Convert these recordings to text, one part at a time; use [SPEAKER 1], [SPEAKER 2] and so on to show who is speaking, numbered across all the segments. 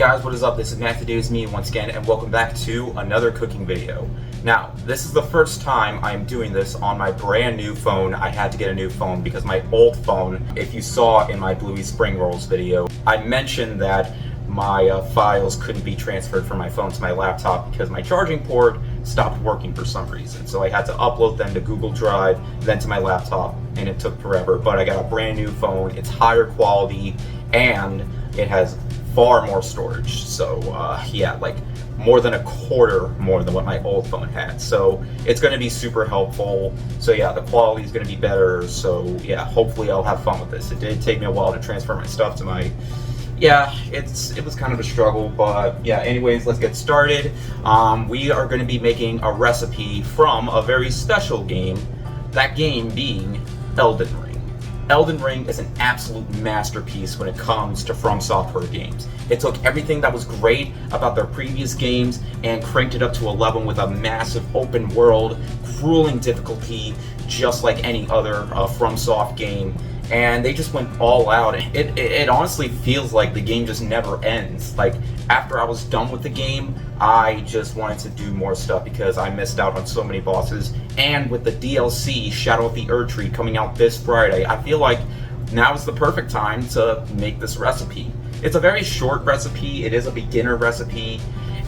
[SPEAKER 1] guys, what is up? This is Matt, today is me once again, and welcome back to another cooking video. Now, this is the first time I'm doing this on my brand new phone. I had to get a new phone because my old phone, if you saw in my Bluey Spring Rolls video, I mentioned that my files couldn't be transferred from my phone to my laptop because my charging port stopped working for some reason. So I had to upload them to Google Drive, then to my laptop, and it took forever. But I got a brand new phone, it's higher quality, and it has far more storage. So yeah, like more than a quarter more than what my old phone had. So it's going to be super helpful. So yeah, the quality is going to be better. So yeah, hopefully I'll have fun with this. It did take me a while to transfer my stuff to my, yeah, it was kind of a struggle, but yeah, anyways, let's get started. We are going to be making a recipe from a very special game, that game being Elden Ring. Elden Ring is an absolute masterpiece when it comes to From Software games. It took everything that was great about their previous games and cranked it up to a level with a massive open world, grueling difficulty, just like any other FromSoft game. And they just went all out. It honestly feels like the game just never ends. Like, after I was done with the game, I just wanted to do more stuff because I missed out on so many bosses. And with the DLC, Shadow of the Erdtree, coming out this Friday, I feel like now is the perfect time to make this recipe. It's a very short recipe, it is a beginner recipe,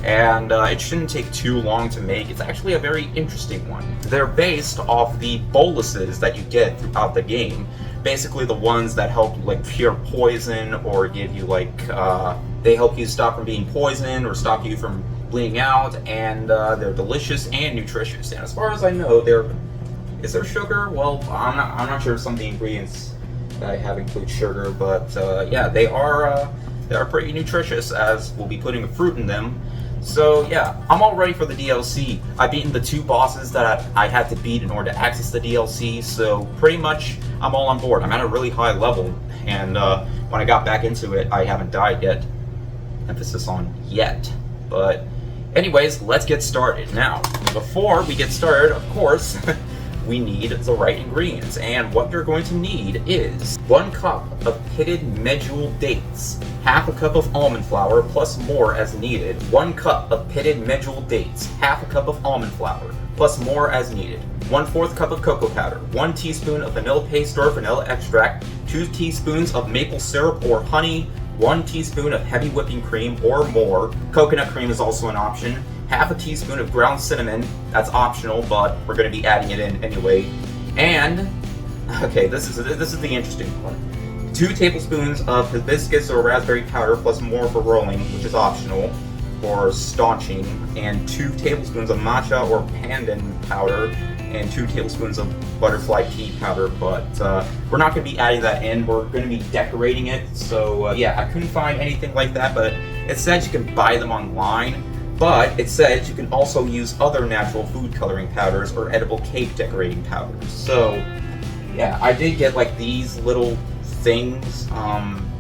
[SPEAKER 1] and it shouldn't take too long to make. It's actually a very interesting one. They're based off the boluses that you get throughout the game. Basically the ones that help like cure poison or give you like, they help you stop from being poisoned or stop you from bleeding out, and they're delicious and nutritious. And as far as I know, is there sugar? Well, I'm not sure if some of the ingredients that I have include sugar, but yeah, they are pretty nutritious, as we'll be putting a fruit in them. So yeah, I'm all ready for the DLC. I've beaten the 2 bosses that I had to beat in order to access the DLC, so pretty much I'm all on board. I'm at a really high level, and when I got back into it, I haven't died yet. Emphasis on yet. But anyways, let's get started. Now, before we get started, of course, we need the right ingredients, and what you're going to need is 1 cup of pitted medjool dates, half a cup of almond flour plus more as needed, 1 cup of pitted medjool dates, half a cup of almond flour plus more as needed, 1/4 cup of cocoa powder, 1 teaspoon of vanilla paste or vanilla extract, 2 teaspoons of maple syrup or honey, 1 teaspoon of heavy whipping cream or more. Coconut cream is also an option. Half a teaspoon of ground cinnamon, that's optional, but we're going to be adding it in anyway. And, okay, this is the interesting part. 2 tablespoons of hibiscus or raspberry powder plus more for rolling, which is optional, or staunching, and 2 tablespoons of matcha or pandan powder, and 2 tablespoons of butterfly pea powder, but we're not going to be adding that in. We're going to be decorating it, so yeah, I couldn't find anything like that, but it said you can buy them online. But it says you can also use other natural food coloring powders or edible cake decorating powders. So, yeah, I did get like these little things.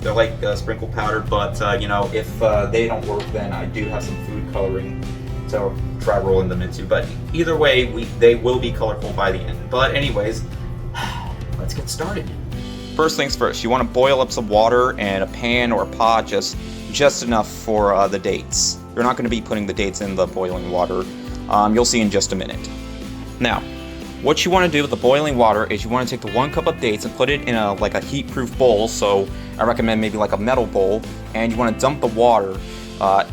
[SPEAKER 1] They're like sprinkle powder, but you know, if they don't work, then I do have some food coloring to try rolling them into. But either way, they will be colorful by the end. But anyways, let's get started. First things first, you want to boil up some water in a pan or a pot, just enough for the dates. You're not going to be putting the dates in the boiling water. You'll see in just a minute. Now, what you want to do with the boiling water is you want to take the 1 cup of dates and put it in like a heat-proof bowl. So I recommend maybe like a metal bowl, and you want to dump the water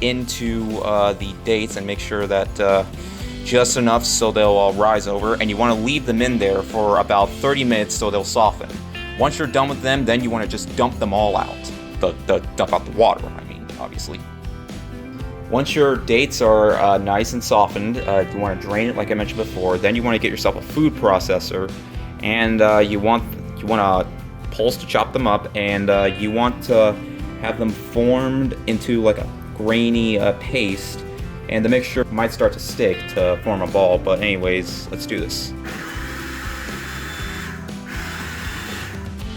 [SPEAKER 1] into the dates and make sure that just enough so they'll rise over, and you want to leave them in there for about 30 minutes so they'll soften. Once you're done with them, then you want to just dump them all out. Dump out the water, I mean, obviously. Once your dates are nice and softened, you want to drain it like I mentioned before. Then you want to get yourself a food processor, and you want to pulse to chop them up, and you want to have them formed into like a grainy paste, and the mixture might start to stick to form a ball. But anyways, let's do this.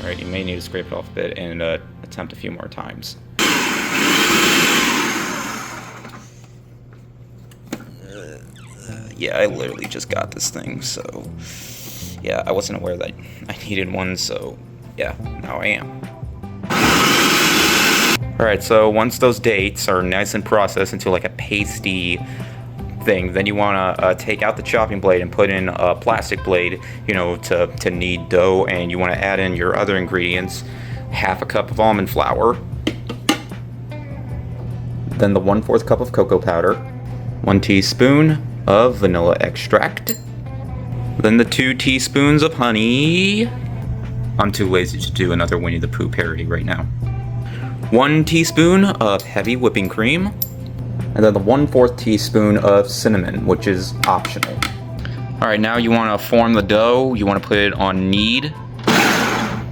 [SPEAKER 1] Alright, you may need to scrape it off a bit and attempt a few more times. Yeah, I literally just got this thing, so yeah, I wasn't aware that I needed one, so yeah, now I am. Alright, so once those dates are nice and processed into like a pasty thing, then you want to take out the chopping blade and put in a plastic blade, you know, to knead dough, and you want to add in your other ingredients. Half a cup of almond flour, then the 1/4 cup of cocoa powder, 1 teaspoon of vanilla extract, then the 2 teaspoons of honey. I'm too lazy to do another Winnie the Pooh parody right now. 1 teaspoon of heavy whipping cream, and then the 1/4 teaspoon of cinnamon, which is optional. Alright, now you want to form the dough. You want to put it on knead.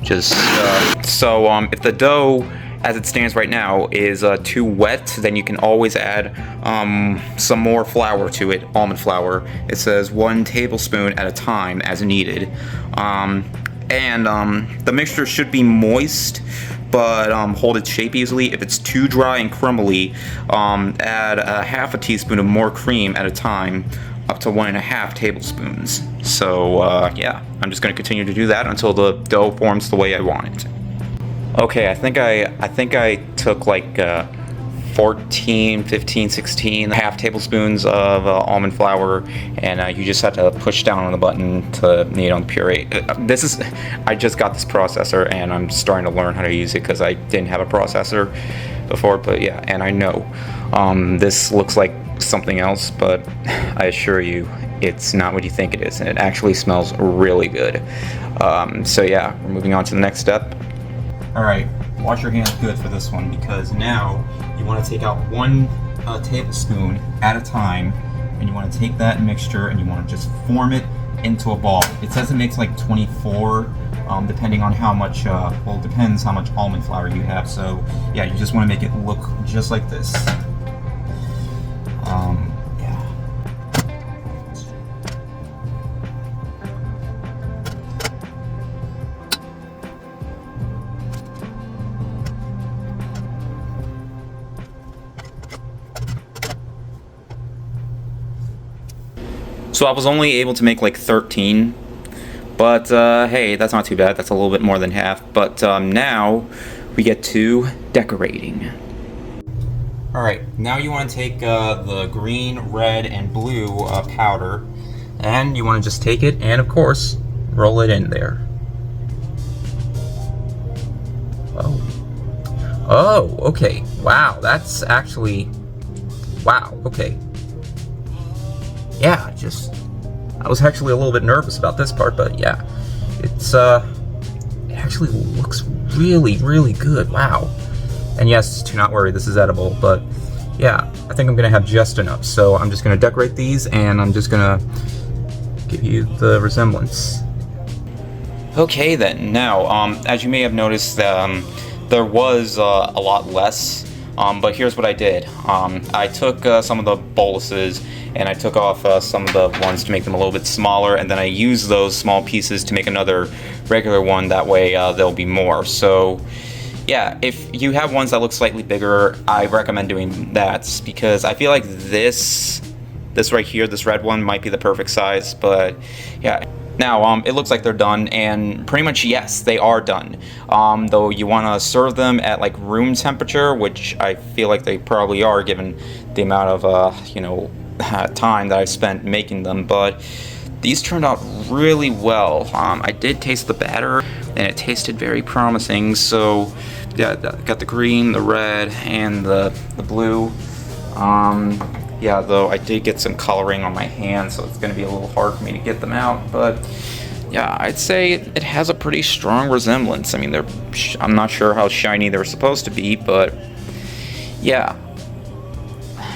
[SPEAKER 1] Just if the dough as it stands right now is too wet, then you can always add some more flour to it, almond flour. It says 1 tablespoon at a time as needed. The mixture should be moist, but hold its shape easily. If it's too dry and crumbly, add a half a teaspoon of more cream at a time, up to 1.5 tablespoons. So yeah, I'm just going to continue to do that until the dough forms the way I want it. Okay, I think I took like 14, 15, 16 half tablespoons of almond flour, and you just have to push down on the button to knead on the puree. I just got this processor and I'm starting to learn how to use it because I didn't have a processor before, but yeah, and I know this looks like something else, but I assure you it's not what you think it is, and it actually smells really good. So yeah, we're moving on to the next step. Alright, wash your hands good for this one, because now you want to take out 1 tablespoon at a time, and you want to take that mixture and you want to just form it into a ball. It says it makes like 24, depending on how much, well, it depends how much almond flour you have. So yeah, you just want to make it look just like this. Yeah. So I was only able to make like 13, but hey, that's not too bad. That's a little bit more than half. But now we get to decorating. Alright, now you want to take the green, red, and blue powder, and you want to just take it and, of course, roll it in there. Oh, okay. Wow, that's actually... Wow, okay. Yeah, I was actually a little bit nervous about this part, but yeah, it actually looks really, really good. Wow. And yes, do not worry, this is edible, but yeah, I think I'm gonna have just enough. So I'm just gonna decorate these, and I'm just gonna give you the resemblance. Okay then, now, as you may have noticed, there was a lot less, but here's what I did. I took some of the boluses, and I took off some of the ones to make them a little bit smaller, and then I used those small pieces to make another regular one. That way there'll be more. So yeah, if you have ones that look slightly bigger, I recommend doing that, because I feel like this right here, this red one, might be the perfect size. But yeah, now it looks like they're done, and pretty much yes, they are done. Though you want to serve them at like room temperature, which I feel like they probably are, given the amount of you know, time that I've spent making them. But these turned out really well. I did taste the batter, and it tasted very promising. So yeah, got the green, the red, and the blue. Yeah, though I did get some coloring on my hands, so it's going to be a little hard for me to get them out. But yeah, I'd say it has a pretty strong resemblance. I mean, I'm not sure how shiny they're supposed to be, but yeah.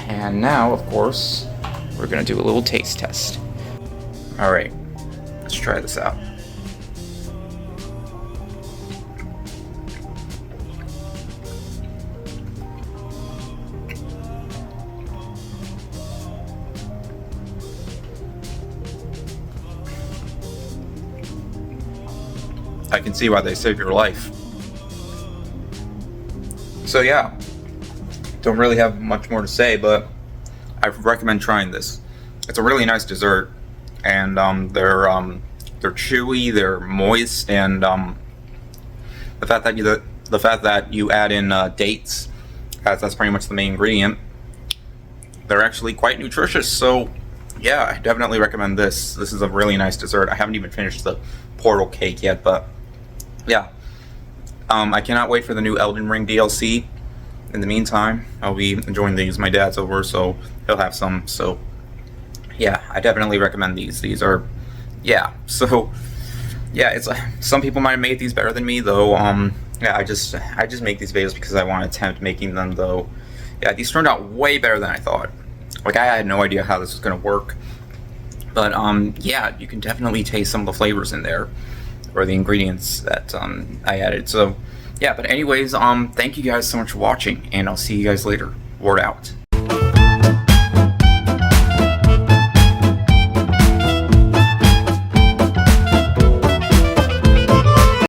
[SPEAKER 1] And now, of course, we're going to do a little taste test. Alright, let's try this out. I can see why they save your life. So yeah, don't really have much more to say, but I recommend trying this. It's a really nice dessert, and they're chewy, they're moist, and the fact that you add in dates as that's pretty much the main ingredient. They're actually quite nutritious, so yeah, I definitely recommend this. This is a really nice dessert. I haven't even finished the portal cake yet, but yeah. I cannot wait for the new Elden Ring DLC. In the meantime, I'll be enjoying these. My dad's over, so he'll have some. So yeah, I definitely recommend these. These are, yeah. So yeah, it's some people might have made these better than me, though. Yeah, I just make these videos because I want to attempt making them, though. Yeah, these turned out way better than I thought. Like, I had no idea how this was gonna work, but yeah, you can definitely taste some of the flavors in there, or the ingredients that I added. So yeah, but anyways, thank you guys so much for watching, and I'll see you guys later. Word out.